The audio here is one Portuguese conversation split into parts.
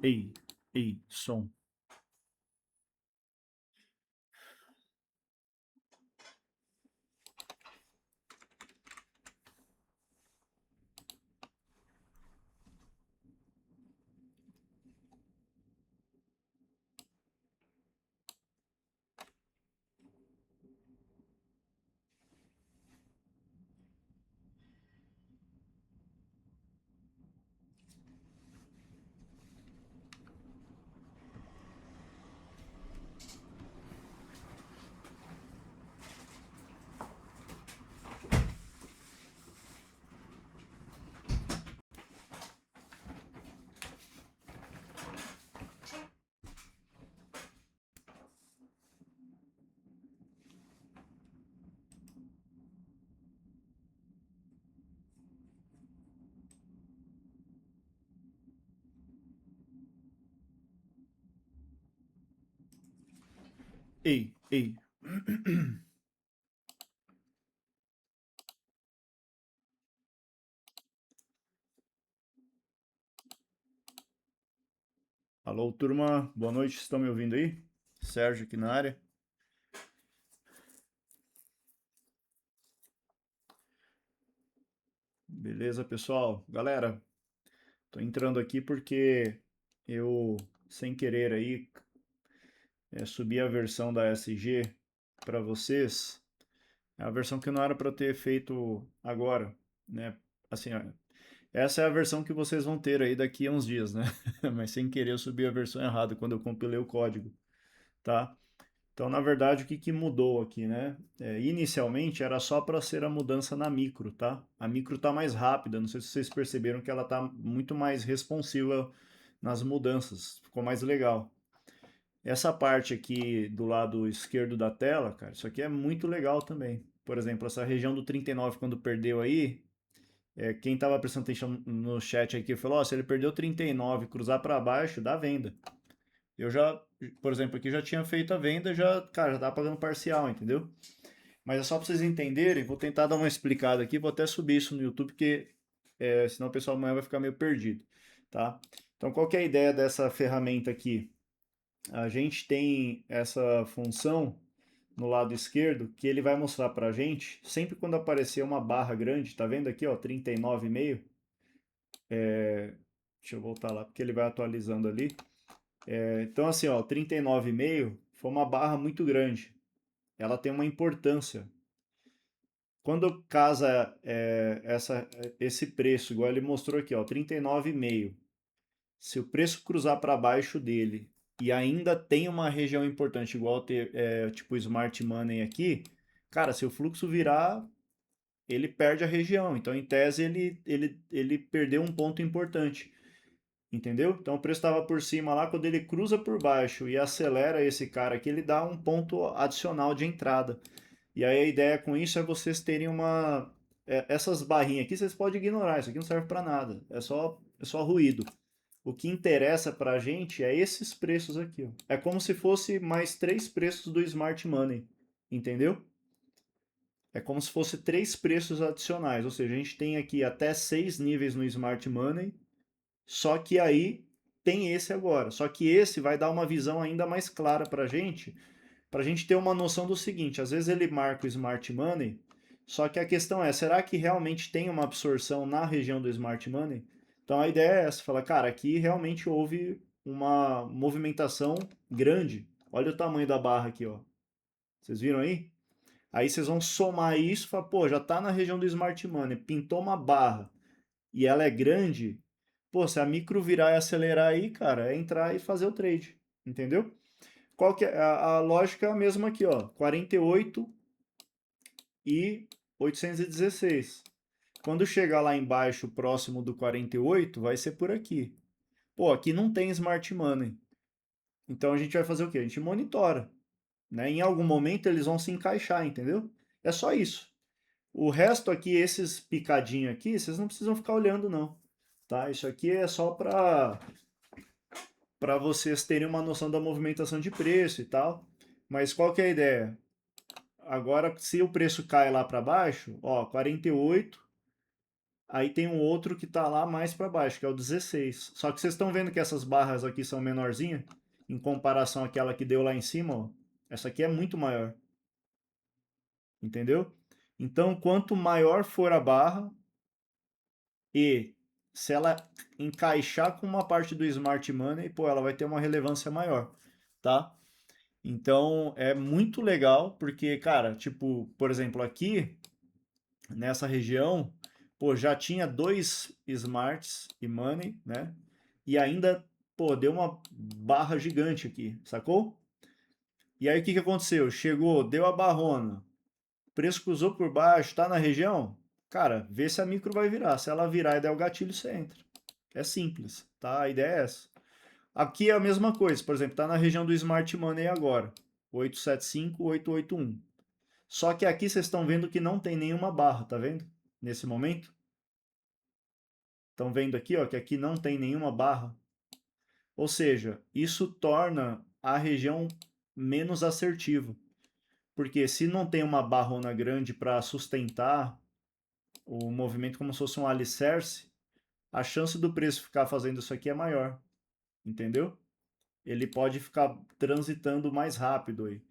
Ei, ei, som. Ei, ei. Alô, turma. Boa noite. Estão me ouvindo aí? Sérgio aqui na área. Beleza, pessoal? Galera, tô entrando aqui porque eu, sem querer aí, subi a versão da SG para vocês. É a versão que não era para ter feito agora, né? Assim, ó, essa é a versão que vocês vão ter aí daqui a uns dias, né? Mas sem querer eu subi a versão errada quando eu compilei o código, tá? Então, na verdade, o que, que mudou aqui, né? Inicialmente era só para ser a mudança na micro, tá? A micro tá mais rápida, não sei se vocês perceberam que ela tá muito mais responsiva nas mudanças, ficou mais legal. Essa parte aqui do lado esquerdo da tela, cara, isso aqui é muito legal também. Por exemplo, essa região do 39 quando perdeu aí, quem estava prestando atenção no chat aqui falou, ó, se ele perdeu 39 cruzar para baixo, dá venda. Eu já, por exemplo, aqui já tinha feito a venda, já, cara, já tava pagando parcial, entendeu? Mas é só para vocês entenderem, vou tentar dar uma explicada aqui, vou até subir isso no YouTube, porque senão o pessoal amanhã vai ficar meio perdido, tá? Então, qual que é a ideia dessa ferramenta aqui? A gente tem essa função no lado esquerdo que ele vai mostrar para a gente, sempre quando aparecer uma barra grande, tá vendo aqui, ó, 39,5? Deixa eu voltar lá, porque ele vai atualizando ali. Então, assim, ó, 39,5 foi uma barra muito grande. Ela tem uma importância. Quando casa esse preço, igual ele mostrou aqui, ó, 39,5, se o preço cruzar para baixo dele e ainda tem uma região importante, igual ter, tipo Smart Money aqui, cara, se o fluxo virar, ele perde a região. Então, em tese, ele perdeu um ponto importante. Entendeu? Então o preço estava por cima lá, quando ele cruza por baixo e acelera esse cara aqui, ele dá um ponto adicional de entrada. E aí a ideia com isso é vocês terem uma. Essas barrinhas aqui vocês podem ignorar, isso aqui não serve para nada, é só ruído. O que interessa para a gente é esses preços aqui. Ó. É como se fosse mais três preços do Smart Money, entendeu? É como se fosse três preços adicionais, ou seja, a gente tem aqui até seis níveis no Smart Money, só que aí tem esse agora. Só que esse vai dar uma visão ainda mais clara para a gente ter uma noção do seguinte: às vezes ele marca o Smart Money, só que a questão é, será que realmente tem uma absorção na região do Smart Money? Então a ideia é essa, falar, cara, aqui realmente houve uma movimentação grande. Olha o tamanho da barra aqui, ó. Vocês viram aí? Aí vocês vão somar isso e falar, pô, já está na região do Smart Money, pintou uma barra e ela é grande, pô, se a micro virar e acelerar aí, cara, é entrar e fazer o trade, entendeu? Qual que é a lógica é a mesma aqui, ó, 48 e 816. Quando chegar lá embaixo, próximo do 48, vai ser por aqui. Pô, aqui não tem Smart Money. Então a gente vai fazer o quê? A gente monitora, né? Em algum momento eles vão se encaixar, entendeu? É só isso. O resto aqui, esses picadinhos aqui, vocês não precisam ficar olhando, não. Tá? Isso aqui é só para vocês terem uma noção da movimentação de preço e tal. Mas qual que é a ideia? Agora, se o preço cai lá para baixo, ó, 48, Aí tem um outro que tá lá mais para baixo, que é o 16. Só que vocês estão vendo que essas barras aqui são menorzinhas em comparação àquela que deu lá em cima, ó. Essa aqui é muito maior, entendeu? Então, quanto maior for a barra e se ela encaixar com uma parte do Smart Money, pô, ela vai ter uma relevância maior, tá? Então, é muito legal porque, cara, tipo, por exemplo, aqui nessa região, pô, já tinha dois Smarts e Money, né? E ainda, pô, deu uma barra gigante aqui, sacou? E aí o que que aconteceu? Chegou, deu a barrona, o preço cruzou por baixo, tá na região? Cara, vê se a micro vai virar. Se ela virar e der o gatilho, você entra. É simples, tá? A ideia é essa. Aqui é a mesma coisa, por exemplo, tá na região do Smart Money agora, 875, 881. Só que aqui vocês estão vendo que não tem nenhuma barra, tá vendo? Nesse momento. Estão vendo aqui, ó, que aqui não tem nenhuma barra. Ou seja, isso torna a região menos assertiva. Porque se não tem uma barrona grande para sustentar o movimento como se fosse um alicerce, a chance do preço ficar fazendo isso aqui é maior. Entendeu? Ele pode ficar transitando mais rápido aí.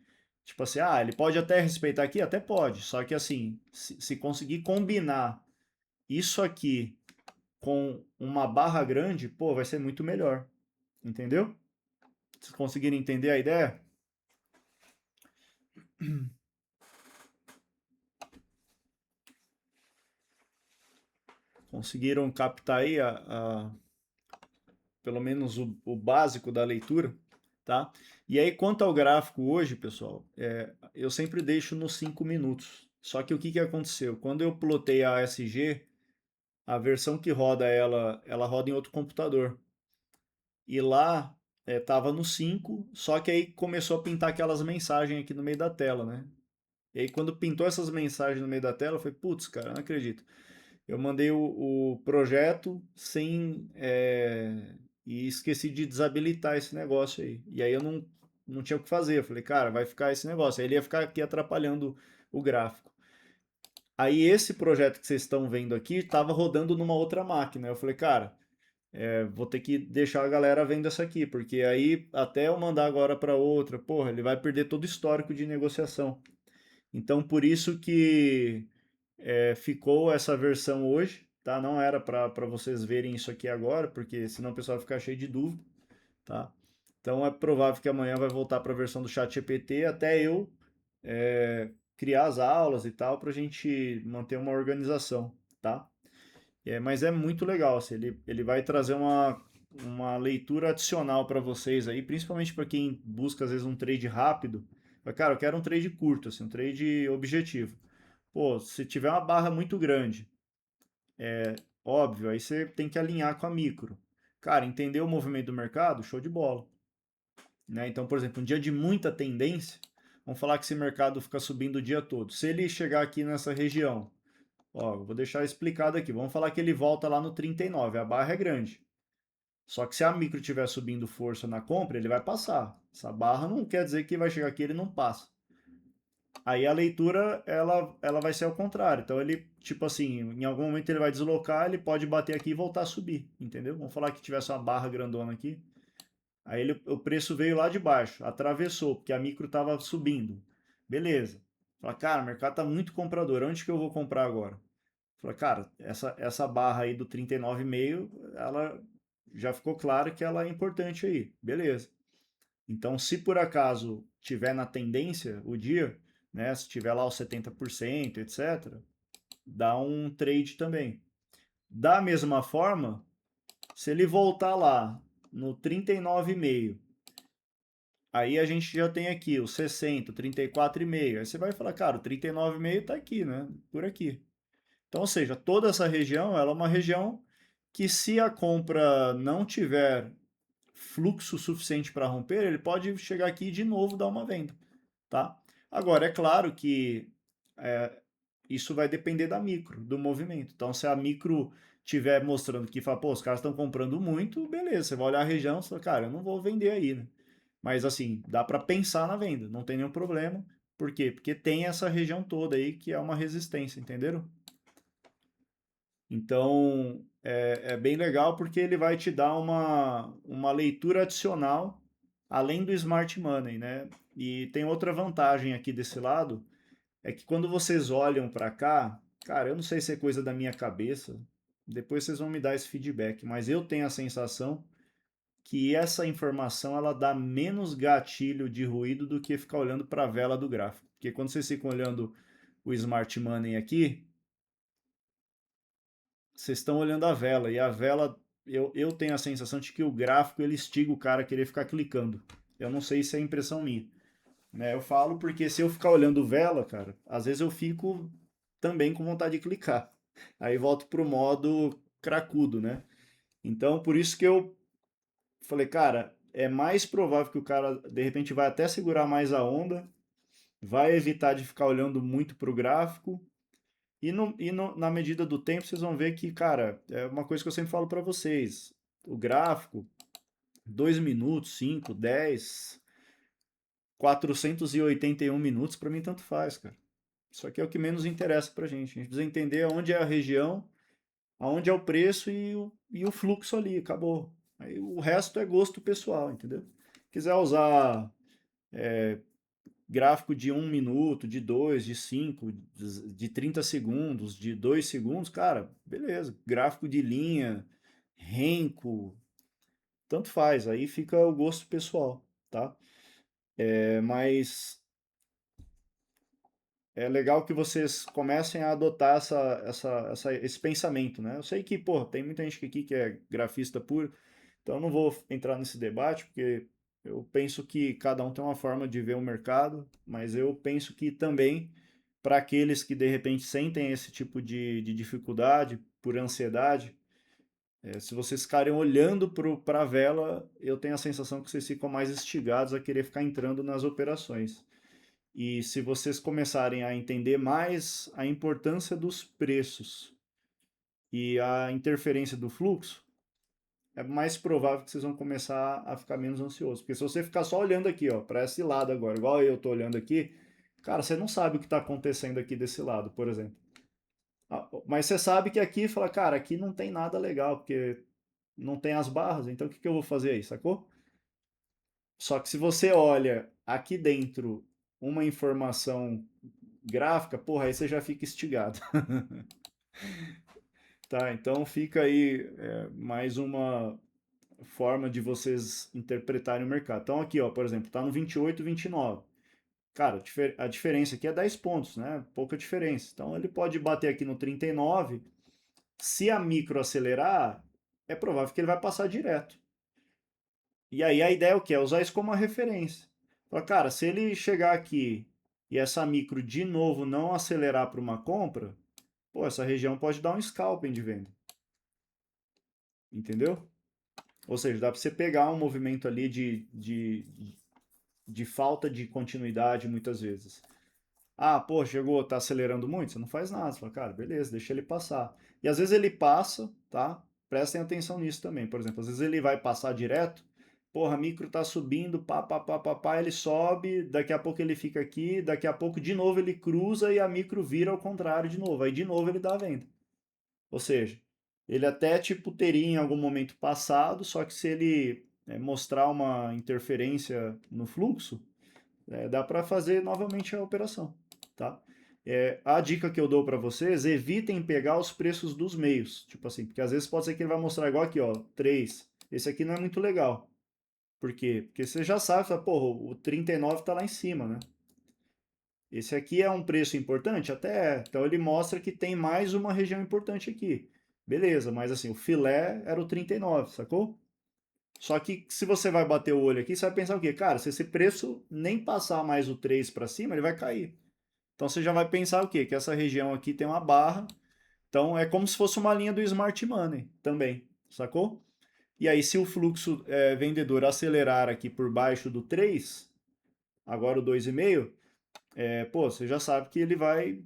Tipo assim, ah, ele pode até respeitar aqui? Até pode. Só que assim, se conseguir combinar isso aqui com uma barra grande, pô, vai ser muito melhor. Entendeu? Vocês conseguiram entender a ideia? Conseguiram captar aí pelo menos o básico da leitura, tá? E aí, quanto ao gráfico hoje, pessoal, eu sempre deixo nos 5 minutos. Só que o que, que aconteceu? Quando eu plotei a ASG, a versão que roda ela roda em outro computador. E lá tava no 5, só que aí começou a pintar aquelas mensagens aqui no meio da tela, né? E aí quando pintou essas mensagens no meio da tela, eu falei, putz, cara, não acredito. Eu mandei o projeto sem e esqueci de desabilitar esse negócio aí. E aí eu não tinha o que fazer. Eu falei, cara, vai ficar esse negócio. Aí ele ia ficar aqui atrapalhando o gráfico. Aí esse projeto que vocês estão vendo aqui estava rodando numa outra máquina. Eu falei, cara, vou ter que deixar a galera vendo essa aqui, porque aí até eu mandar agora para outra, porra, ele vai perder todo o histórico de negociação. Então por isso que ficou essa versão hoje, tá? Não era para vocês verem isso aqui agora, porque senão o pessoal vai ficar cheio de dúvida, tá? Então é provável que amanhã vai voltar para a versão do chat GPT até eu criar as aulas e tal para a gente manter uma organização, tá? Mas é muito legal, assim, ele vai trazer uma leitura adicional para vocês aí, principalmente para quem busca às vezes um trade rápido. Cara, eu quero um trade curto, assim, um trade objetivo. Pô, se tiver uma barra muito grande, óbvio, aí você tem que alinhar com a micro. Cara, entender o movimento do mercado, show de bola. Né? Então, por exemplo, um dia de muita tendência, vamos falar que esse mercado fica subindo o dia todo. Se ele chegar aqui nessa região, ó, eu vou deixar explicado aqui, vamos falar que ele volta lá no 39, a barra é grande. Só que se a micro estiver subindo força na compra, ele vai passar. Essa barra não quer dizer que vai chegar aqui e ele não passa. Aí a leitura, ela vai ser ao contrário. Então ele, tipo assim, em algum momento ele vai deslocar, ele pode bater aqui e voltar a subir, entendeu? Vamos falar que tivesse uma barra grandona aqui. Aí o preço veio lá de baixo, atravessou, porque a micro estava subindo. Beleza. Fala, cara, o mercado está muito comprador, onde que eu vou comprar agora? Fala, cara, essa barra aí do 39,5, ela já ficou claro que ela é importante aí. Beleza. Então, se por acaso tiver na tendência o dia, né, se tiver lá os 70%, etc., dá um trade também. Da mesma forma, se ele voltar lá no 39,5, aí a gente já tem aqui o 60, 34,5. Aí você vai falar, cara, o 39,5 está aqui, né? Por aqui. Então, ou seja, toda essa região, ela é uma região que se a compra não tiver fluxo suficiente para romper, ele pode chegar aqui e de novo dar uma venda, tá? Agora, é claro que é, isso vai depender da micro, do movimento. Então, se a micro tiver mostrando que fala, pô, os caras estão comprando muito, beleza, você vai olhar a região e fala, cara, eu não vou vender aí, né? Mas assim, dá para pensar na venda, não tem nenhum problema. Por quê? Porque tem essa região toda aí que é uma resistência, entenderam? Então, é bem legal porque ele vai te dar uma leitura adicional além do Smart Money, né? E tem outra vantagem aqui desse lado, é que quando vocês olham para cá, cara, eu não sei se é coisa da minha cabeça, depois vocês vão me dar esse feedback, mas eu tenho a sensação que essa informação ela dá menos gatilho de ruído do que ficar olhando para a vela do gráfico. Porque quando vocês ficam olhando o Smart Money aqui, vocês estão olhando a vela, e a vela, eu tenho a sensação de que o gráfico ele instiga o cara a querer ficar clicando. Eu não sei se é impressão minha. Né? Eu falo porque se eu ficar olhando vela, cara, às vezes eu fico também com vontade de clicar. Aí volto pro modo cracudo, né? Então, por isso que eu falei, cara, é mais provável que o cara, de repente, vai até segurar mais a onda, vai evitar de ficar olhando muito pro gráfico, na medida do tempo vocês vão ver que, cara, é uma coisa que eu sempre falo para vocês, o gráfico, 2 minutos, 5, 10, 481 minutos, para mim tanto faz, cara. Isso aqui é o que menos interessa pra gente. A gente precisa entender onde é a região, aonde é o preço e o fluxo ali, acabou. Aí o resto é gosto pessoal, entendeu? Quiser usar gráfico de 1 minuto, de 2, de 5, de 30 segundos, de 2 segundos, cara, beleza. Gráfico de linha, renco, tanto faz. Aí fica o gosto pessoal, tá? Mas é legal que vocês comecem a adotar esse pensamento, né? Eu sei que, pô, tem muita gente aqui que é grafista puro, então eu não vou entrar nesse debate, porque eu penso que cada um tem uma forma de ver o mercado, mas eu penso que também, para aqueles que de repente sentem esse tipo de dificuldade, por ansiedade, se vocês ficarem olhando para a vela, eu tenho a sensação que vocês ficam mais instigados a querer ficar entrando nas operações. E se vocês começarem a entender mais a importância dos preços e a interferência do fluxo, é mais provável que vocês vão começar a ficar menos ansiosos. Porque se você ficar só olhando aqui, ó, para esse lado agora, igual eu tô olhando aqui, cara, você não sabe o que está acontecendo aqui desse lado, por exemplo. Mas você sabe que aqui, fala, cara, aqui não tem nada legal, porque não tem as barras, então o que que eu vou fazer aí, sacou? Só que se você olha aqui dentro uma informação gráfica, porra, aí você já fica instigado. Tá, então fica aí mais uma forma de vocês interpretarem o mercado. Então aqui, ó, por exemplo, tá no 28, 29. Cara, a diferença aqui é 10 pontos, né? Pouca diferença. Então ele pode bater aqui no 39. Se a micro acelerar, é provável que ele vai passar direto. E aí a ideia é o quê? É usar isso como uma referência. Fala, cara, se ele chegar aqui e essa micro de novo não acelerar para uma compra, pô, essa região pode dar um scalping de venda. Entendeu? Ou seja, dá para você pegar um movimento ali de falta de continuidade muitas vezes. Ah, pô, chegou, tá acelerando muito? Você não faz nada. Você fala, cara, beleza, deixa ele passar. E às vezes ele passa, tá? Prestem atenção nisso também. Por exemplo, às vezes ele vai passar direto. Porra, a micro tá subindo, pá, pá, pá, pá, pá, ele sobe, daqui a pouco ele fica aqui, daqui a pouco de novo ele cruza e a micro vira ao contrário de novo. Aí de novo ele dá a venda. Ou seja, ele até tipo teria em algum momento passado, só que se ele mostrar uma interferência no fluxo, dá para fazer novamente a operação, tá? A dica que eu dou para vocês, evitem pegar os preços dos meios, tipo assim, porque às vezes pode ser que ele vai mostrar igual aqui, ó, 3. Esse aqui não é muito legal. Por quê? Porque você já sabe, fala, porra, o 39 tá lá em cima, né? Esse aqui é um preço importante? Até é. Então ele mostra que tem mais uma região importante aqui. Beleza, mas assim, o filé era o 39, sacou? Só que se você vai bater o olho aqui, você vai pensar o quê? Cara, se esse preço nem passar mais o 3 para cima, ele vai cair. Então você já vai pensar o quê? Que essa região aqui tem uma barra. Então é como se fosse uma linha do Smart Money também, sacou? E aí, se o fluxo vendedor acelerar aqui por baixo do 3, agora o 2,5, pô, você já sabe que ele vai,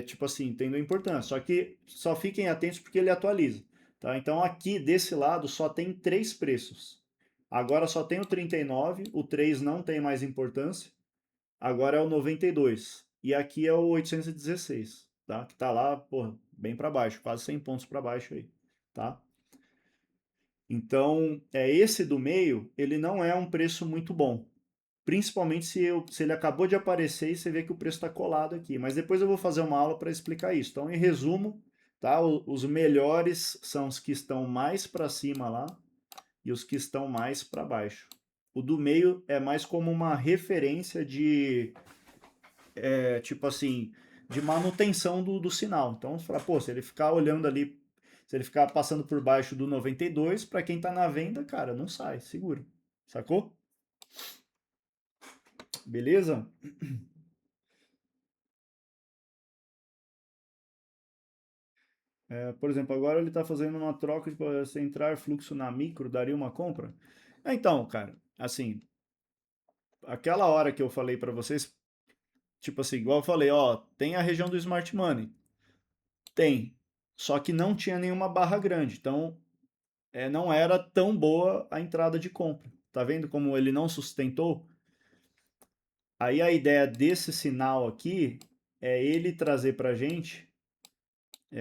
tipo assim, tendo importância. Só que só fiquem atentos porque ele atualiza. Tá? Então aqui desse lado só tem 3 preços. Agora só tem o 39, o 3 não tem mais importância. Agora é o 92. E aqui é o 816, tá? Que tá lá, porra, bem para baixo, quase 100 pontos para baixo aí, tá? Então, esse do meio, ele não é um preço muito bom. Principalmente se ele acabou de aparecer e você vê que o preço está colado aqui. Mas depois eu vou fazer uma aula para explicar isso. Então, em resumo, tá? Os melhores são os que estão mais para cima lá e os que estão mais para baixo. O do meio é mais como uma referência de, tipo assim, de manutenção do sinal. Então, você fala, pô, se ele ficar olhando ali, se ele ficar passando por baixo do 92, para quem está na venda, cara, não sai, segura. Sacou? Beleza? Por exemplo, agora ele está fazendo uma troca de se entrar fluxo na micro, daria uma compra? Então, cara, assim, aquela hora que eu falei para vocês, tipo assim, igual eu falei, ó, tem a região do Smart Money. Tem. Só que não tinha nenhuma barra grande. Então, não era tão boa a entrada de compra. Tá vendo como ele não sustentou? Aí a ideia desse sinal aqui é ele trazer pra gente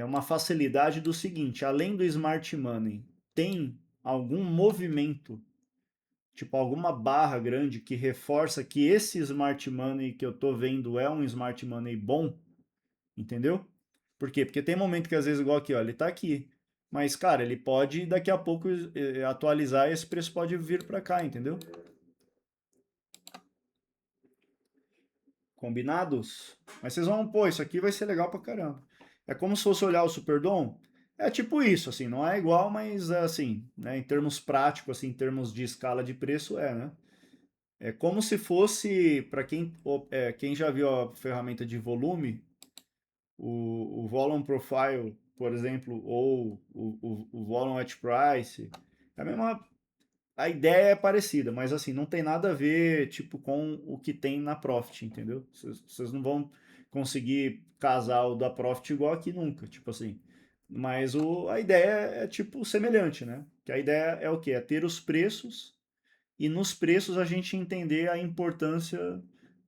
uma facilidade do seguinte, além do Smart Money, tem algum movimento, tipo alguma barra grande que reforça que esse Smart Money que eu tô vendo é um Smart Money bom, entendeu? Por quê? Porque tem momento que às vezes, igual aqui, ó, ele tá aqui. Mas, cara, ele pode daqui a pouco atualizar e esse preço pode vir para cá, entendeu? Combinados? Mas vocês vão, pô, isso aqui vai ser legal pra caramba. É como se fosse olhar o Superdome. É tipo isso, assim, não é igual, mas é assim, né, em termos práticos, assim, em termos de escala de preço, né? É como se fosse, para quem já viu a ferramenta de volume, o Volume Profile, por exemplo, ou o Volume at Price, é a ideia é parecida, mas assim, não tem nada a ver, tipo, com o que tem na Profit, entendeu? Vocês não vão conseguir casar o da Profit igual aqui nunca, tipo assim. Mas a ideia é, tipo, semelhante, né? Que a ideia é o quê? É ter os preços e nos preços a gente entender a importância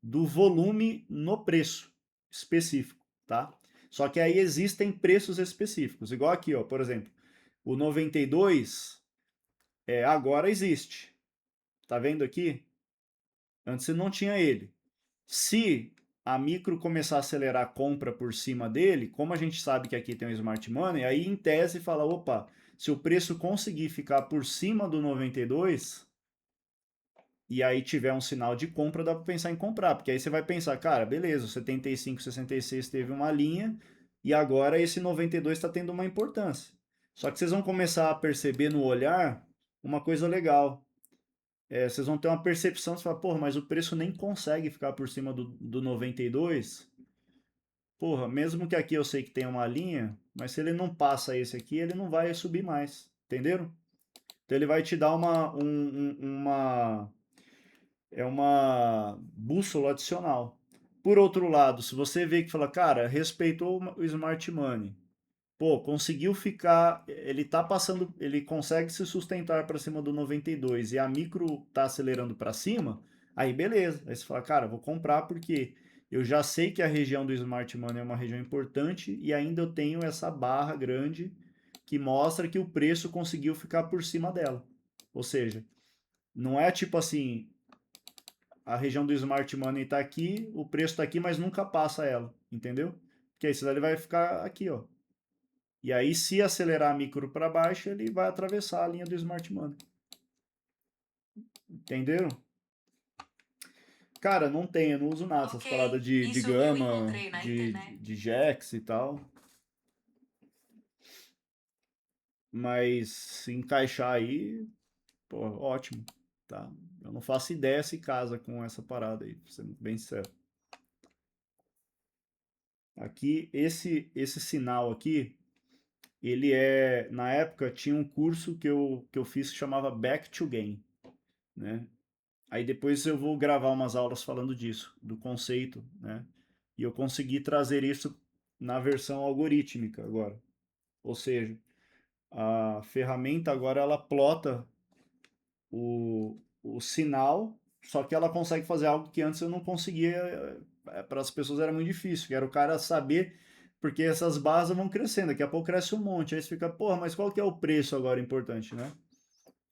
do volume no preço específico, tá? Só que aí existem preços específicos, igual aqui, ó, por exemplo, o 92 agora existe. Tá vendo aqui? Antes você não tinha ele. Se a micro começar a acelerar a compra por cima dele, como a gente sabe que aqui tem o Smart Money, aí em tese fala, opa, se o preço conseguir ficar por cima do 92 e aí tiver um sinal de compra, dá para pensar em comprar, porque aí você vai pensar, cara, beleza, o 75, 66 teve uma linha e agora esse 92 está tendo uma importância. Só que vocês vão começar a perceber no olhar uma coisa legal. Vocês vão ter uma percepção, você fala, porra, mas o preço nem consegue ficar por cima do 92. Porra, mesmo que aqui eu sei que tem uma linha, mas se ele não passa esse aqui, ele não vai subir mais, entenderam? Então ele vai te dar uma bússola adicional. Por outro lado, se você vê que fala, cara, respeitou o Smart Money, pô, conseguiu ficar, ele tá passando, ele consegue se sustentar para cima do 92 e a micro tá acelerando para cima, aí beleza. Aí você fala, cara, vou comprar porque eu já sei que a região do Smart Money é uma região importante e ainda eu tenho essa barra grande que mostra que o preço conseguiu ficar por cima dela. Ou seja, não é tipo assim, a região do Smart Money está aqui, o preço está aqui, mas nunca passa ela, entendeu? Porque aí ele vai ficar aqui, ó. E aí, se acelerar a micro para baixo, ele vai atravessar a linha do Smart Money. Entenderam? Cara, não tem, eu não uso nada, essas paradas de gama, de Jax e tal. Mas se encaixar aí, pô, ótimo, tá? Eu não faço ideia se casa com essa parada aí, pra ser bem sincero. Aqui, esse sinal aqui, ele na época tinha um curso que eu fiz que chamava Back to Gain, né? Aí depois eu vou gravar umas aulas falando disso, do conceito, né? E eu consegui trazer isso na versão algorítmica agora. Ou seja, a ferramenta agora ela plota o sinal, só que ela consegue fazer algo que antes eu não conseguia, para as pessoas era muito difícil, que era o cara saber Porque essas bases vão crescendo, daqui a pouco cresce um monte. Aí você fica, porra, mas qual que é o preço agora importante, né?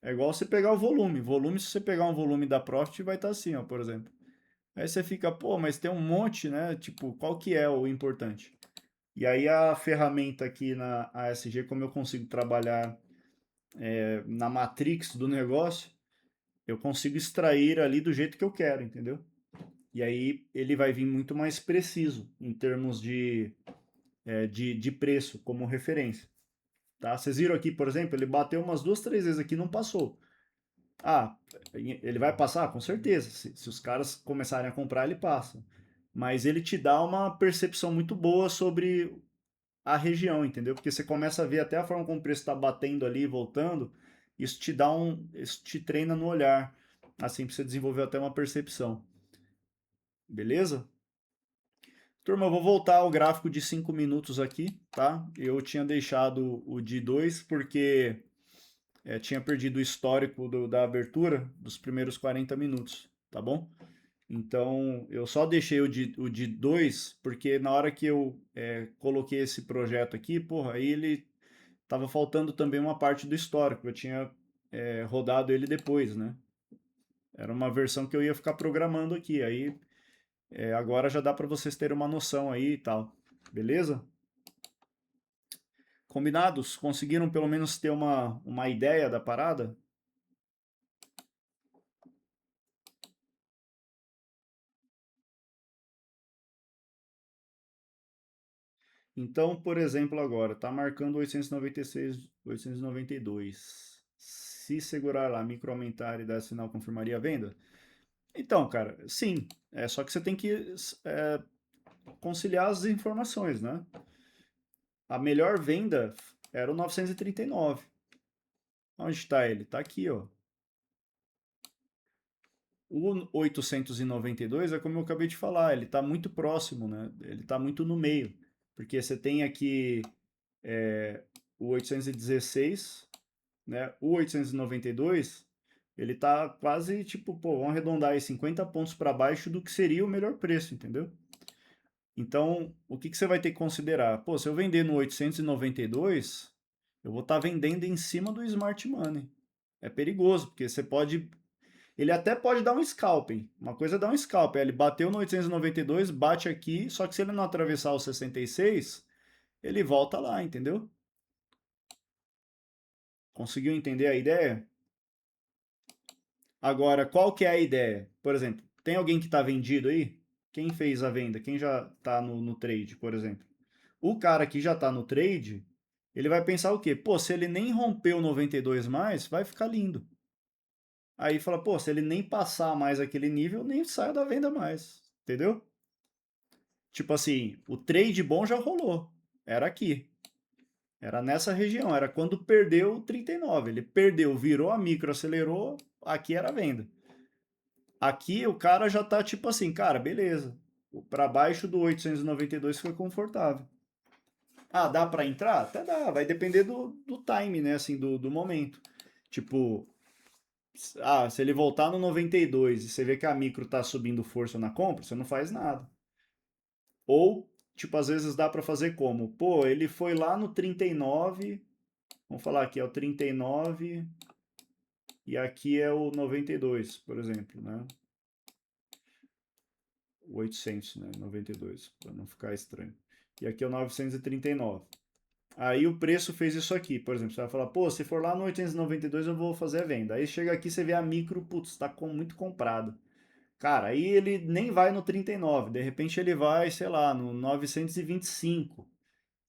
É igual você pegar o volume. Volume, se você pegar um volume da Profit, vai estar assim, ó, por exemplo. Aí você fica, pô, mas tem um monte, né? Tipo, qual que é o importante? E aí a ferramenta aqui na ASG, como eu consigo trabalhar na matrix do negócio, eu consigo extrair ali do jeito que eu quero, entendeu? E aí ele vai vir muito mais preciso em termos de preço como referência. Tá? Vocês viram aqui, por exemplo, ele bateu umas duas, três vezes aqui e não passou. Ah, ele vai passar? Com certeza. Se os caras começarem a comprar, ele passa. Mas ele te dá uma percepção muito boa sobre a região, entendeu? Porque você começa a ver até a forma como o preço está batendo ali e voltando. Isso te treina no olhar. Assim, pra você desenvolver até uma percepção. Beleza? Turma, eu vou voltar ao gráfico de 5 minutos aqui, tá? Eu tinha deixado o de 2 porque tinha perdido o histórico da abertura dos primeiros 40 minutos, tá bom? Então, eu só deixei o de 2 porque na hora que eu coloquei esse projeto aqui, porra, aí ele tava faltando também uma parte do histórico. Eu tinha rodado ele depois, né? Era uma versão que eu ia ficar programando aqui. Aí agora já dá para vocês terem uma noção aí e tal. Beleza? Combinados? Conseguiram pelo menos ter uma ideia da parada? Então, por exemplo, agora, tá marcando 896, 892. Se segurar lá, micro aumentar e dar sinal, confirmaria a venda? Então, cara, sim. Só que você tem que conciliar as informações, né? A melhor venda era o 939. Onde está ele? Está aqui, ó. O 892 é como eu acabei de falar, ele está muito próximo, né? Ele está muito no meio, porque você tem aqui o 816, né? O 892, ele tá quase tipo, pô, vamos arredondar aí 50 pontos para baixo do que seria o melhor preço, entendeu? Então, o que que você vai ter que considerar? Pô, se eu vender no 892, eu vou estar vendendo em cima do Smart Money. É perigoso, porque você pode. Ele até pode dar um scalping. Uma coisa é dar um scalping. Ele bateu no 892, bate aqui, só que se ele não atravessar o 66, ele volta lá, entendeu? Conseguiu entender a ideia? Agora, qual que é a ideia? Por exemplo, tem alguém que está vendido aí? Quem fez a venda? Quem já está no trade, por exemplo? O cara que já está no trade, ele vai pensar o quê? Pô, se ele nem rompeu 92 mais, vai ficar lindo. Aí fala, pô, se ele nem passar mais aquele nível, nem saia da venda mais. Entendeu? Tipo assim, o trade bom já rolou. Era aqui. Era nessa região. Era quando perdeu o 39. Ele perdeu, virou a micro, acelerou. Aqui era a venda. Aqui o cara já tá tipo assim, cara, beleza. Para baixo do 892 foi confortável. Ah, dá para entrar? Até dá, vai depender do time, né, assim, do momento. Tipo, se ele voltar no 92 e você vê que a micro tá subindo força na compra, você não faz nada. Ou, tipo, às vezes dá para fazer como? Pô, ele foi lá no 39, vamos falar aqui, é o 39 e aqui é o 92, por exemplo, né? O 800, né? 92, para não ficar estranho. E aqui é o 939. Aí o preço fez isso aqui, por exemplo, você vai falar, pô, se for lá no 892 eu vou fazer a venda. Aí chega aqui, você vê a micro, putz, tá muito comprado. Cara, aí ele nem vai no 39, de repente ele vai, sei lá, no 925.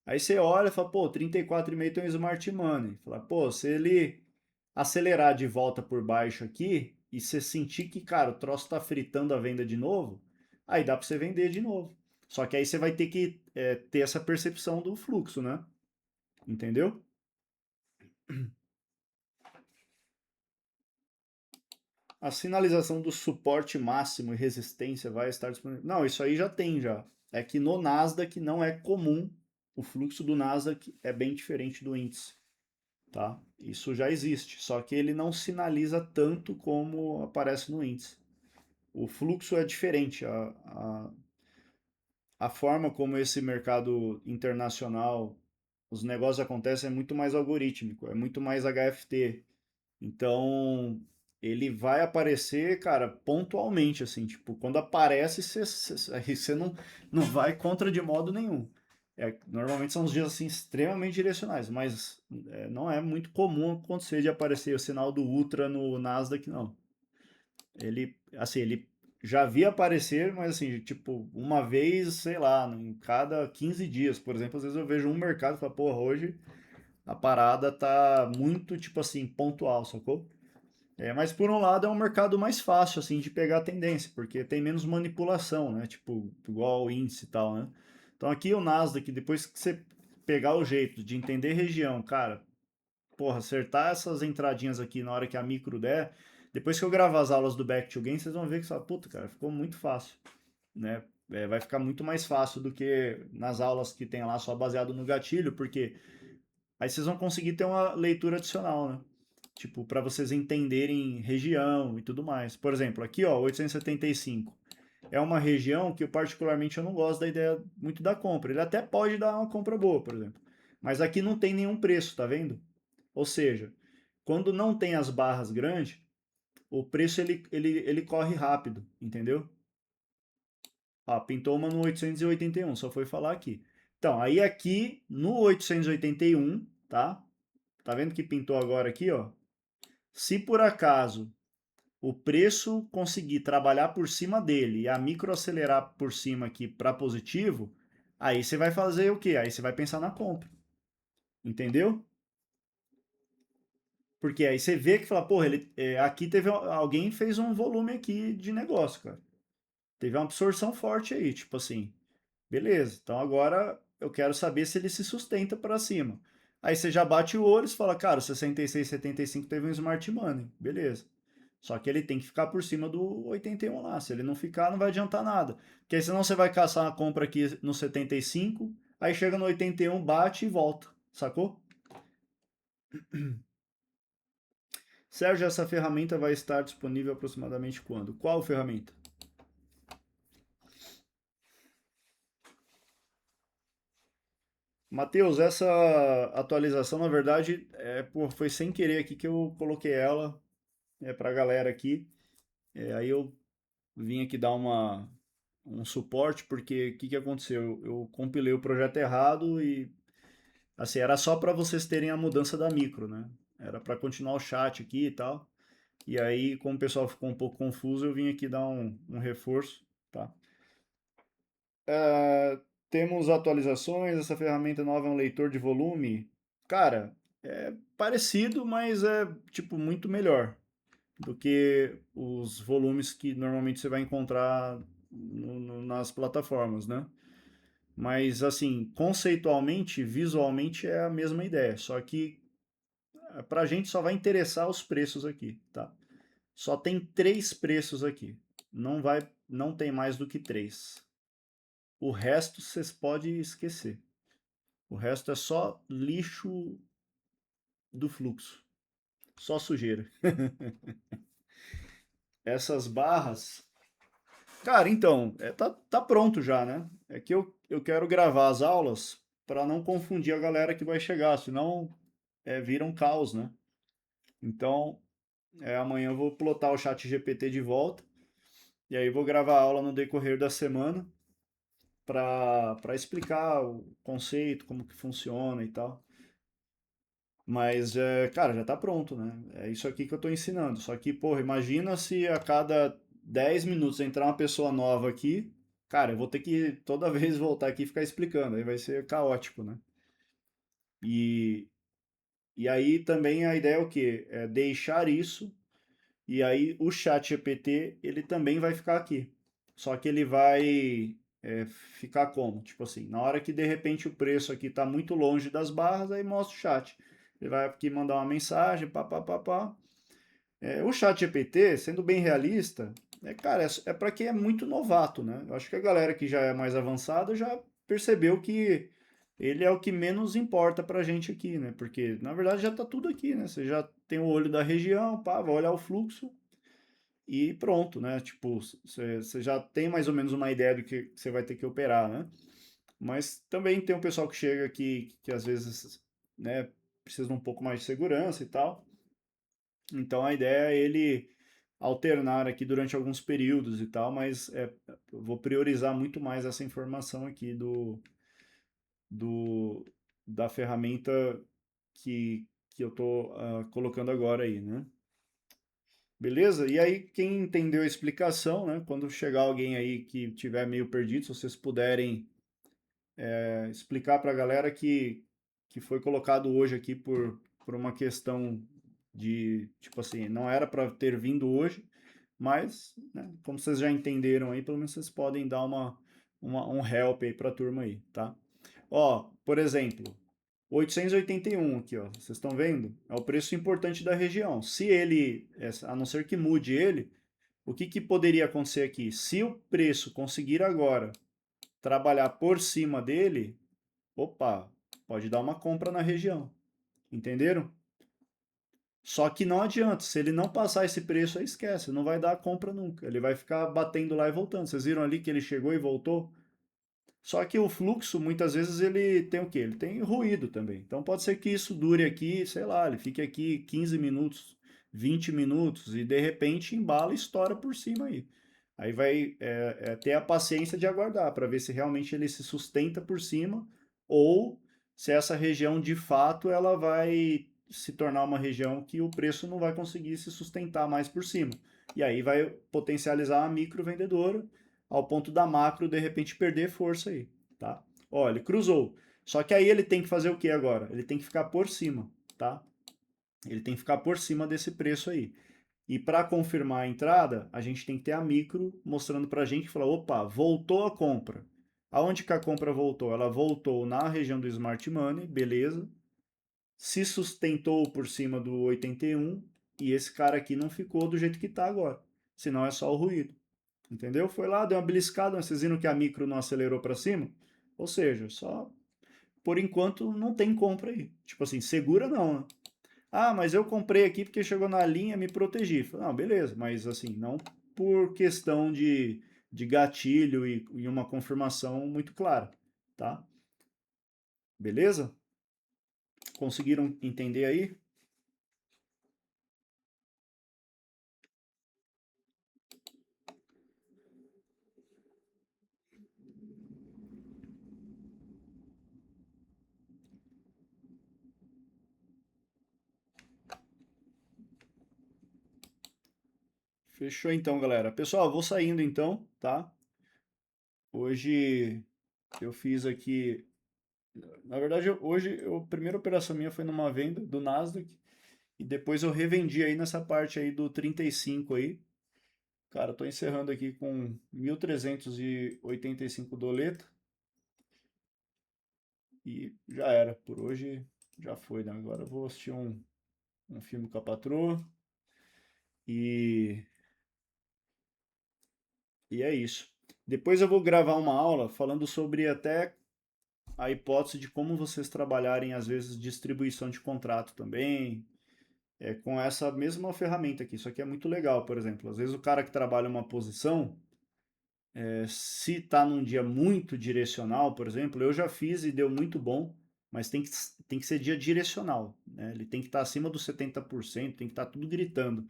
Aí você olha e fala, pô, 34,5 tem um Smart Money. Fala, pô, se ele acelerar de volta por baixo aqui e você sentir que, cara, o troço tá fritando a venda de novo, aí dá para você vender de novo. Só que aí você vai ter que ter essa percepção do fluxo, né? Entendeu? A sinalização do suporte máximo e resistência vai estar disponível. Não, isso aí já tem já. É que no Nasdaq não é comum. O fluxo do Nasdaq é bem diferente do índice, tá? Isso já existe, só que ele não sinaliza tanto como aparece no índice. O fluxo é diferente, a forma como esse mercado internacional, os negócios acontecem é muito mais algorítmico, é muito mais HFT. Então, ele vai aparecer, cara, pontualmente, assim, tipo, quando aparece, aí você não vai contra de modo nenhum. Normalmente são os dias, assim, extremamente direcionais, mas não é muito comum acontecer de aparecer o sinal do Ultra no Nasdaq, não. Ele, assim, ele já vi aparecer, mas assim, tipo, uma vez, sei lá, em cada 15 dias, por exemplo, às vezes eu vejo um mercado e falo, porra, hoje a parada tá muito, tipo assim, pontual, sacou? Mas por um lado é um mercado mais fácil, assim, de pegar a tendência, porque tem menos manipulação, né? Tipo, igual o índice e tal, né? Então aqui o Nasdaq, depois que você pegar o jeito de entender região, cara, porra, acertar essas entradinhas aqui na hora que a micro der, depois que eu gravar as aulas do Back to Gain, vocês vão ver que só, puta, cara, ficou muito fácil, né? Vai ficar muito mais fácil do que nas aulas que tem lá só baseado no gatilho, porque aí vocês vão conseguir ter uma leitura adicional, né? Tipo, para vocês entenderem região e tudo mais. Por exemplo, aqui, ó, 875 é uma região que eu particularmente eu não gosto da ideia muito da compra. Ele até pode dar uma compra boa, por exemplo. Mas aqui não tem nenhum preço, tá vendo? Ou seja, quando não tem as barras grandes, o preço ele corre rápido, entendeu? Ó, pintou uma no 881, só foi falar aqui. Então, aí aqui no 881, tá? Tá vendo que pintou agora aqui, ó? Se por acaso o preço conseguir trabalhar por cima dele e a micro acelerar por cima aqui para positivo, aí você vai fazer o quê? Aí você vai pensar na compra. Entendeu? Porque aí você vê que fala, porra, aqui teve alguém fez um volume aqui de negócio, cara. Teve uma absorção forte aí, tipo assim. Beleza, então agora eu quero saber se ele se sustenta para cima. Aí você já bate o olho e fala, cara, o 66, 75 teve um smart money. Beleza. Só que ele tem que ficar por cima do 81 lá. Se ele não ficar, não vai adiantar nada. Porque aí senão você vai caçar uma compra aqui no 75, aí chega no 81, bate e volta. Sacou? Sérgio, essa ferramenta vai estar disponível aproximadamente quando? Qual ferramenta? Matheus, essa atualização, na verdade, foi sem querer aqui que eu coloquei ela para a galera aqui. Aí eu vim aqui dar um suporte, porque o que, que aconteceu? Eu compilei o projeto errado e, assim, era só para vocês terem a mudança da micro, né? Era para continuar o chat aqui e tal. E aí, como o pessoal ficou um pouco confuso, eu vim aqui dar um reforço, tá? Temos atualizações, essa ferramenta nova é um leitor de volume. Cara, é parecido, mas é tipo muito melhor do que os volumes que normalmente você vai encontrar nas plataformas, né? Mas assim, conceitualmente, visualmente é a mesma ideia, só que pra gente só vai interessar os preços aqui, tá? Só tem três preços aqui. Não tem mais do que três. O resto vocês podem esquecer. O resto é só lixo do fluxo. Só sujeira. Essas barras. Cara, então, tá pronto já, né? É que eu quero gravar as aulas para não confundir a galera que vai chegar, senão vira um caos, né? Então, amanhã eu vou plotar o chat GPT de volta e aí vou gravar a aula no decorrer da semana para explicar o conceito, como que funciona e tal. Mas, cara, já tá pronto, né? É isso aqui que eu tô ensinando. Só que, porra, imagina se a cada 10 minutos entrar uma pessoa nova aqui. Cara, eu vou ter que toda vez voltar aqui e ficar explicando. Aí vai ser caótico, né? E, e aí também a ideia é o quê? É deixar isso. E aí o chat GPT, ele também vai ficar aqui. Só que ele vai ficar como? Tipo assim, na hora que de repente o preço aqui está muito longe das barras, aí mostra o chat. Ele vai aqui mandar uma mensagem, pá, pá, pá, pá. O chat GPT, sendo bem realista, cara, é para quem é muito novato, né? Eu acho que a galera que já é mais avançada já percebeu que ele é o que menos importa pra gente aqui, né? Porque, na verdade, já tá tudo aqui, né? Você já tem o olho da região, pá, vai olhar o fluxo, e pronto, né? Tipo, você já tem mais ou menos uma ideia do que você vai ter que operar, né? Mas também tem um pessoal que chega aqui que às vezes, né, precisa de um pouco mais de segurança e tal. Então a ideia é ele alternar aqui durante alguns períodos e tal, mas eu vou priorizar muito mais essa informação aqui do, da ferramenta que eu estou colocando agora aí, né? Beleza? E aí, quem entendeu a explicação, né? Quando chegar alguém aí que tiver meio perdido, se vocês puderem explicar para a galera que foi colocado hoje aqui por uma questão de, tipo assim, não era para ter vindo hoje, mas, né, como vocês já entenderam aí, pelo menos vocês podem dar um help aí para a turma aí, tá? Ó, por exemplo, 881 aqui, ó, vocês estão vendo? É o preço importante da região. Se ele, a não ser que mude ele, o que que poderia acontecer aqui? Se o preço conseguir agora trabalhar por cima dele, opa, pode dar uma compra na região. Entenderam? Só que não adianta, se ele não passar esse preço aí, esquece, não vai dar a compra nunca. Ele vai ficar batendo lá e voltando. Vocês viram ali que ele chegou e voltou? Só que o fluxo, muitas vezes, ele tem o quê? Ele tem ruído também. Então pode ser que isso dure aqui, sei lá, ele fique aqui 15 minutos, 20 minutos e de repente embala e estoura por cima aí. Aí vai ter a paciência de aguardar para ver se realmente ele se sustenta por cima ou se essa região de fato ela vai se tornar uma região que o preço não vai conseguir se sustentar mais por cima. E aí vai potencializar a micro vendedora ao ponto da macro de repente perder força aí, tá? Ó, ele cruzou. Só que aí ele tem que fazer o que agora? Ele tem que ficar por cima, tá? Ele tem que ficar por cima desse preço aí. E para confirmar a entrada, a gente tem que ter a micro mostrando para a gente que fala, opa, voltou a compra. Aonde que a compra voltou? Ela voltou na região do Smart Money, beleza. Se sustentou por cima do 81 e esse cara aqui não ficou do jeito que está agora. Senão é só o ruído. Entendeu? Foi lá, deu uma beliscada, vocês viram que a micro não acelerou para cima? Ou seja, só por enquanto não tem compra aí. Tipo assim, segura não, né? Ah, mas eu comprei aqui porque chegou na linha, me protegi. Não, beleza, mas assim, não por questão de gatilho e uma confirmação muito clara, tá? Beleza? Conseguiram entender aí? Fechou então, galera. Pessoal, eu vou saindo então, tá? Hoje eu fiz aqui. Na verdade, hoje a primeira operação minha foi numa venda do Nasdaq e depois eu revendi aí nessa parte aí do 35 aí. Cara, eu tô encerrando aqui com 1.385 doleta e já era. Por hoje já foi, né? Agora eu vou assistir um filme com a patroa e, e é isso. Depois eu vou gravar uma aula falando sobre até a hipótese de como vocês trabalharem, às vezes, distribuição de contrato também, com essa mesma ferramenta aqui. Isso aqui é muito legal, por exemplo. Às vezes o cara que trabalha uma posição, se está num dia muito direcional, por exemplo, eu já fiz e deu muito bom, mas tem que ser dia direcional, né? Ele tem que estar acima dos 70%, tem que estar tudo gritando,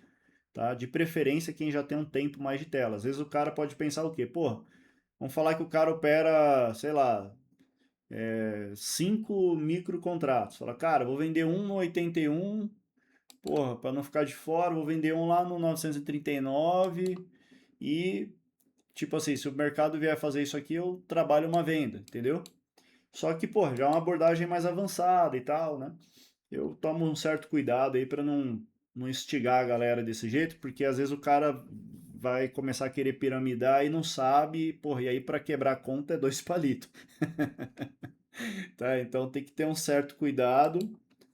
tá? De preferência quem já tem um tempo mais de tela. Às vezes o cara pode pensar o quê? Pô, vamos falar que o cara opera, sei lá, 5 micro contratos. Fala, cara, vou vender um no 81, porra, para não ficar de fora, vou vender um lá no 939 e, tipo assim, se o mercado vier fazer isso aqui, eu trabalho uma venda, entendeu? Só que, porra, já é uma abordagem mais avançada e tal, né? Eu tomo um certo cuidado aí para não instigar a galera desse jeito, porque às vezes o cara vai começar a querer piramidar e não sabe, porra, e aí para quebrar a conta é dois palitos. Tá? Então tem que ter um certo cuidado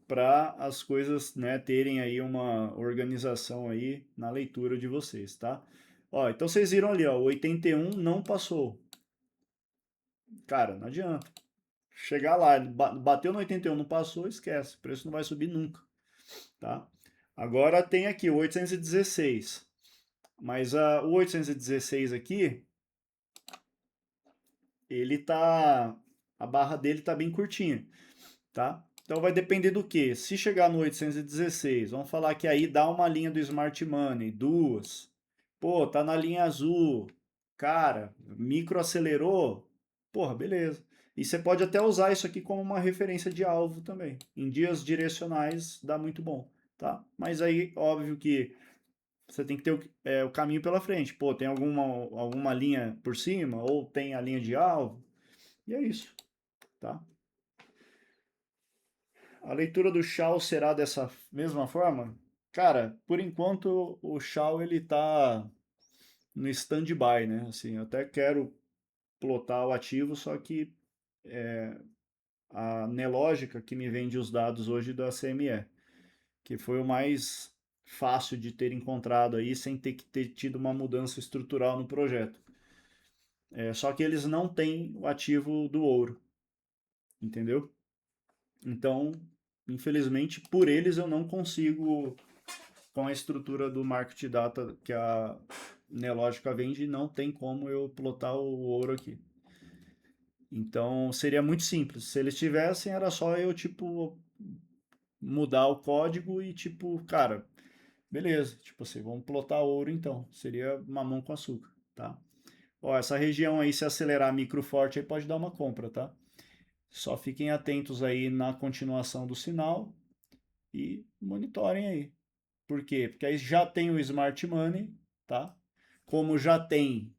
para as coisas, né, terem aí uma organização aí na leitura de vocês, tá? Ó, então vocês viram ali, ó, o 81 não passou. Cara, não adianta. Chegar lá, ele bateu no 81, não passou, esquece. O preço não vai subir nunca, tá? Agora tem aqui o 816. Mas o 816 aqui, ele tá, a barra dele tá bem curtinha, tá? Então vai depender do que. Se chegar no 816, vamos falar que aí dá uma linha do Smart Money, duas. Pô, tá na linha azul. Cara, micro acelerou. Porra, beleza. E você pode até usar isso aqui como uma referência de alvo também. Em dias direcionais dá muito bom, tá? Mas aí, óbvio que você tem que ter o caminho pela frente. Pô, tem alguma linha por cima, ou tem a linha de alvo, e é isso, tá? A leitura do Shaw será dessa mesma forma? Cara, por enquanto o Shaw ele tá no stand-by, né? Assim, eu até quero plotar o ativo, só que a Nelogica que me vende os dados hoje da CME, que foi o mais fácil de ter encontrado aí sem ter que ter tido uma mudança estrutural no projeto. Só que eles não têm o ativo do ouro, entendeu? Então, infelizmente, por eles eu não consigo, com a estrutura do market data que a Nelogica vende, não tem como eu plotar o ouro aqui. Então, seria muito simples. Se eles tivessem, era só eu, tipo, mudar o código e, tipo, cara, beleza. Tipo assim, vamos plotar ouro então. Seria mamão com açúcar, tá? Ó, essa região aí, se acelerar micro forte, aí pode dar uma compra, tá? Só fiquem atentos aí na continuação do sinal e monitorem aí. Por quê? Porque aí já tem o Smart Money, tá? Como já tem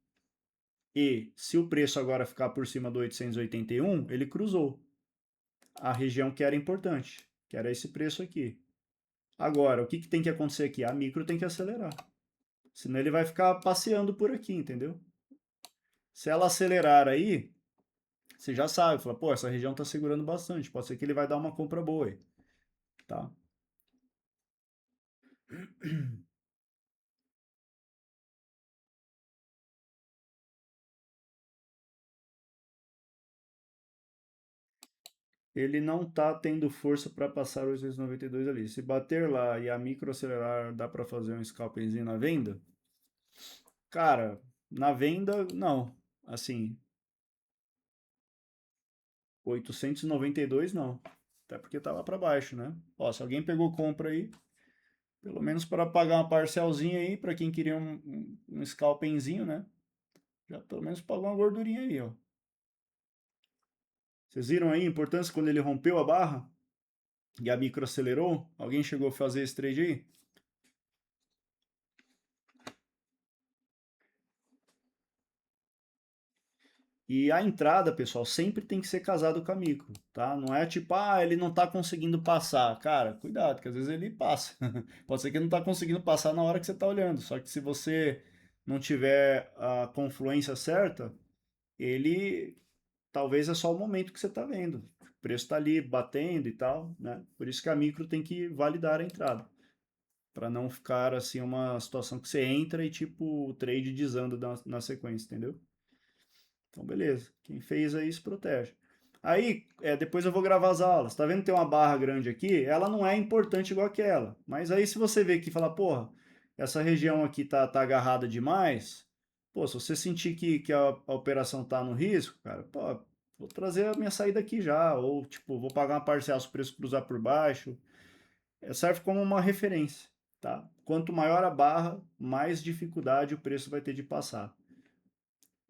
e se o preço agora ficar por cima do 881, ele cruzou a região que era importante, que era esse preço aqui. Agora, o que, que tem que acontecer aqui? A micro tem que acelerar. Senão ele vai ficar passeando por aqui, entendeu? Se ela acelerar aí, você já sabe, fala, pô, essa região está segurando bastante, pode ser que ele vai dar uma compra boa aí, tá? Ele não tá tendo força para passar os 892 ali. Se bater lá e a micro acelerar, dá para fazer um scalpingzinho na venda? Cara, na venda, não. Assim, 892 não. Até porque tá lá para baixo, né? Ó, se alguém pegou compra aí, pelo menos para pagar uma parcelzinha aí, para quem queria um scalpingzinho, né? Já pelo menos pagou uma gordurinha aí, ó. Vocês viram aí a importância quando ele rompeu a barra e a micro acelerou? Alguém chegou a fazer esse trade aí? E a entrada, pessoal, sempre tem que ser casado com a micro, tá? Não é tipo, ele não tá conseguindo passar. Cara, cuidado, que às vezes ele passa. Pode ser que ele não tá conseguindo passar na hora que você tá olhando. Só que se você não tiver a confluência certa, ele talvez é só o momento que você tá vendo. O preço tá ali batendo e tal, né? Por isso que a micro tem que validar a entrada, para não ficar assim uma situação que você entra e tipo o trade desanda na sequência, entendeu? Então, beleza. Quem fez aí se protege. Aí, depois eu vou gravar as aulas. Tá vendo que tem uma barra grande aqui? Ela não é importante igual aquela. Mas aí, se você ver aqui e falar, porra, essa região aqui tá agarrada demais. Pô, se você sentir que a operação tá no risco, cara, pô, vou trazer a minha saída aqui já. Ou, tipo, vou pagar uma parcela se o preço cruzar por baixo. Serve como uma referência, tá? Quanto maior a barra, mais dificuldade o preço vai ter de passar.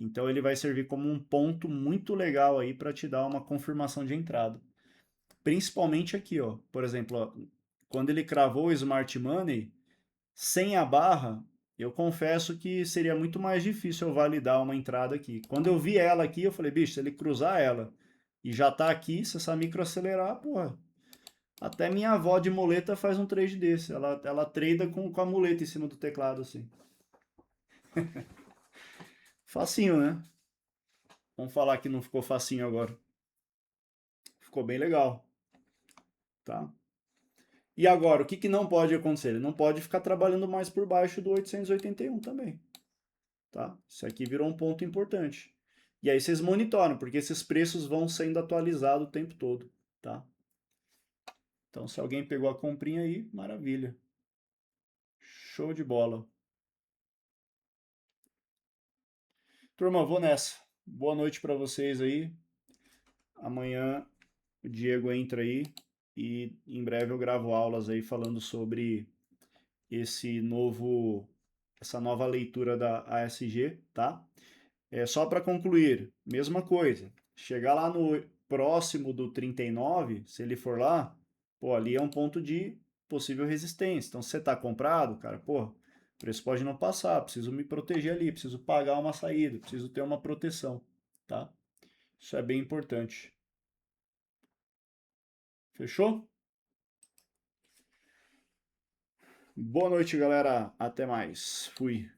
Então ele vai servir como um ponto muito legal aí para te dar uma confirmação de entrada. Principalmente aqui, ó. Por exemplo, ó, quando ele cravou o Smart Money, sem a barra, eu confesso que seria muito mais difícil eu validar uma entrada aqui. Quando eu vi ela aqui, eu falei, bicho, se ele cruzar ela e já tá aqui, se essa micro acelerar, porra. Até minha avó de muleta faz um trade desse. Ela trada com a muleta em cima do teclado, assim. Facinho, né? Vamos falar que não ficou facinho agora. Ficou bem legal, tá? E agora, o que, que não pode acontecer? Ele não pode ficar trabalhando mais por baixo do 881 também, tá? Isso aqui virou um ponto importante. E aí vocês monitoram, porque esses preços vão sendo atualizados o tempo todo, tá? Então, se alguém pegou a comprinha aí, maravilha. Show de bola. Turma, vou nessa. Boa noite para vocês aí. Amanhã o Diego entra aí e em breve eu gravo aulas aí falando sobre essa nova leitura da ASG, tá? Só para concluir, mesma coisa. Chegar lá no próximo do 39, se ele for lá, pô, ali é um ponto de possível resistência. Então, se você tá comprado, cara, pô, o preço pode não passar, preciso me proteger ali, preciso pagar uma saída, preciso ter uma proteção, tá? Isso é bem importante. Fechou? Boa noite, galera. Até mais. Fui.